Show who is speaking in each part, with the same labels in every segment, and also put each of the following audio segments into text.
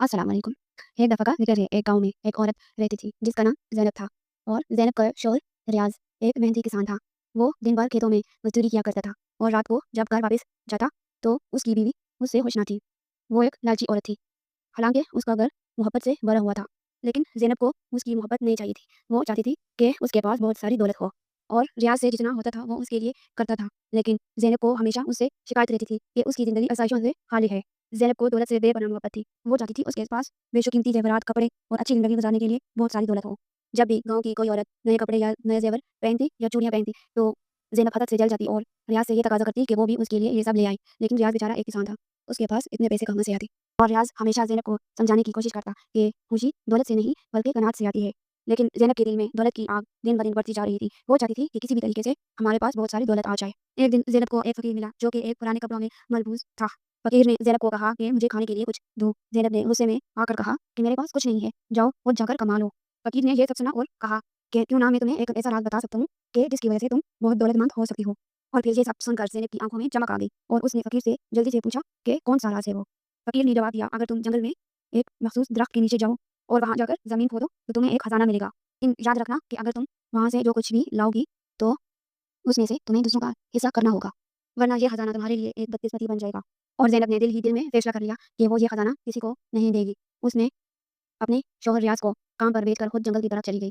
Speaker 1: अस्सलाम वालेकुम। एक दफ़ा का ज़िक्र है, एक गाँव में एक औरत रहती थी जिसका नाम ज़ैनब था और ज़ैनब का शौहर रियाज़ एक मेहनती किसान था। वो दिन भर खेतों में मज़दूरी किया करता था और रात को जब घर वापस जाता तो उसकी बीवी उससे खुश ना थी। वो एक लालची औरत थी। हालाँकि उसका घर मोहब्बत से भरा हुआ था, लेकिन ज़ैनब को उसकी मोहब्बत नहीं चाहिए थी। वो चाहती थी कि उसके पास बहुत सारी दौलत हो और रियाज़ से जितना होता था वो उसके लिए करता था। लेकिन ज़ैनब को हमेशा उससे शिकायत रहती थी कि उसकी ज़िंदगी आसाइशों से खाली है। ज़ैनब को दौलत से बेपनाह मोहब्बत थी। वो चाहती थी उसके पास बेशकीमती ज़ेवरात, कपड़े और अच्छी ज़िंदगी गुज़ारने के लिए बहुत सारी दौलत हो। जब भी गाँव की कोई औरत नए कपड़े या नए ज़ेवर पहनती या चूड़ियाँ पहनती, तो ज़ैनब हसद से जल जाती और रियाज़ से ये तकाज़ा करती कि वो भी उसके लिए ये सब ले आए। लेकिन रियाज़ बेचारा एक किसान था, उसके पास इतने पैसे कहाँ से आते? और रियाज़ हमेशा ज़ैनब को समझाने की कोशिश करता कि खुशी दौलत से नहीं बल्कि कनात से आती है। लेकिन ज़ैनब के दिल में दौलत की आग दिन-ब-दिन बढ़ती जा रही थी। वो चाहती थी कि किसी भी तरीके से हमारे पास बहुत सारी दौलत आ जाए। एक दिन ज़ैनब को एक फ़कीर मिला जो कि एक पुराने कपड़ों में मलबूस था। फ़कीर ने ज़ैनब को कहा कि मुझे खाने के लिए कुछ दो। ज़ैनब ने गुस्से में आकर कहा कि मेरे पास कुछ नहीं है, जाओ खुद जाकर कमा लो। फ़कीर ने ये सब सुना और कहा कि क्यों ना मैं तुम्हें एक ऐसा राज़ बता सकता हूँ कि जिसकी वजह से तुम बहुत दौलतमंद हो सकती हो। और फिर ये सब सुनकर ज़ैनब की आँखों में चमक आ गई और उसने फ़कीर से जल्दी से पूछा कि कौन-सा राज़ है वो? फ़कीर ने जवाब दिया, अगर तुम जंगल में एक मखसूस दरख्त के नीचे जाओ और वहाँ जाकर ज़मीन खोदो तो तुम्हें एक खजाना मिलेगा। याद रखना कि अगर तुम वहाँ से जो कुछ भी लाओगी तो उसमें से तुम्हें दूसरों का हिस्सा करना होगा, वरना ये खजाना तुम्हारे लिए एक बदकिस्मती बन जाएगा। और ज़ैनब ने दिल ही दिल में फैसला कर लिया कि वो ये खजाना किसी को नहीं देगी। उसने अपने शौहर रियाज़ को काम पर भेजकर खुद जंगल की तरफ चली गई।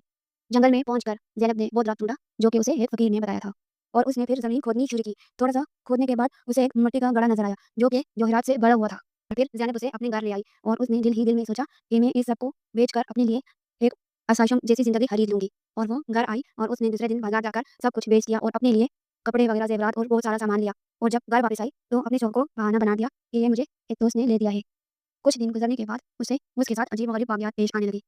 Speaker 1: जंगल में पहुंचकर ज़ैनब ने वो दरख्त ढूंढा जो कि उसे एक फ़कीर ने बताया था और उसने फिर ज़मीन खोदनी शुरू की। थोड़ा-सा खोदने के बाद उसे एक मिट्टी का घड़ा नज़र आया जो कि जवाहरात से भरा हुआ था। फिर ज़ैनब उसे अपने घर ले आई और उसने दिल ही दिल में सोचा कि मैं इस सब को बेचकर अपने लिए एक आसाइशों जैसी ज़िंदगी खरीद लूँगी। और वो घर आई और उसने दूसरे दिन बाज़ार जाकर सब कुछ बेच दिया और अपने लिए कपड़े वगैरह, ज़ेवरात और बहुत सारा सामान लिया। और जब घर वापस आई तो अपने शौहर को बहाना बना दिया कि ये मुझे एक दोस्त ने ले दिया है। कुछ दिन गुज़रने के बाद उसे उसके साथ अजीब-व-गरीब वाक़यात पेश आने लगी।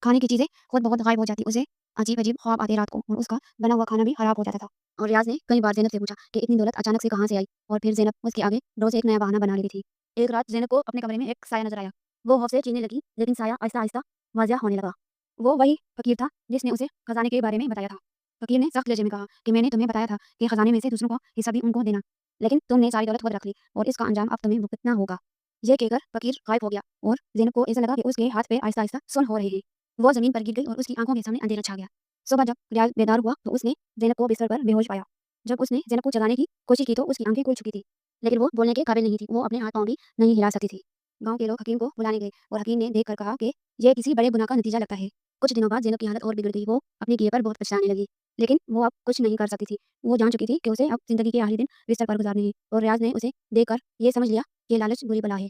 Speaker 1: खाने की चीज़ें खुद बहुत गायब हो जाती, उसे अजीब-अजीब ख्वाब आते रात को और उसका बना हुआ खाना भी खराब हो जाता था। और रियाज़ ने कई बार ज़ैनब से पूछा कि इतनी दौलत अचानक से कहाँ से आई? और फिर ज़ैनब उसके आगे रोज़ एक नया बहाना बना लेती थी। एक रात ज़ैनब को अपने कमरे में एक साया नज़र आया। वो खौफ से चीखने लगी, लेकिन साया आहिस्ता-आहिस्ता वाज़िह होने लगा। वो वही फ़कीर था जिसने उसे खज़ाने के बारे में बताया था। फ़कीर ने सख्त लहजे में कहा कि मैंने तुम्हें बताया था कि खज़ाने में से दूसरों को हिस्सा भी उनको देना, लेकिन तुमने सारी दौलत खुद रख ली और इसका अंजाम अब तुम्हें भुगतना होगा। ये कहकर फ़कीर गायब हो गया और ज़ैनब को ऐसा लगा कि उसके हाथ-पैर आहिस्ता-आहिस्ता सुन्न हो रहे हैं। वो ज़मीन पर गिर गई और उसकी आँखों के सामने अंधेरा छा गया। सुबह जब रियाज़ बेदार हुआ तो उसने ज़ैनब को बिस्तर पर बेहोश पाया। जब उसने ज़ैनब को जगाने की कोशिश की तो उसकी आँखें खुल चुकी थी, लेकिन वो बोलने के काबिल नहीं थी। वो अपने हाथ-पाँव भी नहीं हिला सकती थी। गाँव के लोग हकीम को बुलाने गए और हकीम ने देखकर कहा कि ये किसी बड़े गुनाह का नतीजा लगता है। कुछ दिनों बाद ज़ैनब की हालत और बिगड़ गई। वो अपने किए पर बहुत पछताने लगी, लेकिन वो अब कुछ नहीं कर सकती थी। वो जान चुकी थी कि उसे अब ज़िंदगी के आखिरी दिन बिस्तर पर गुज़ारने हैं और रियाज़ ने उसे देखकर ये समझ लिया कि लालच बुरी बला है।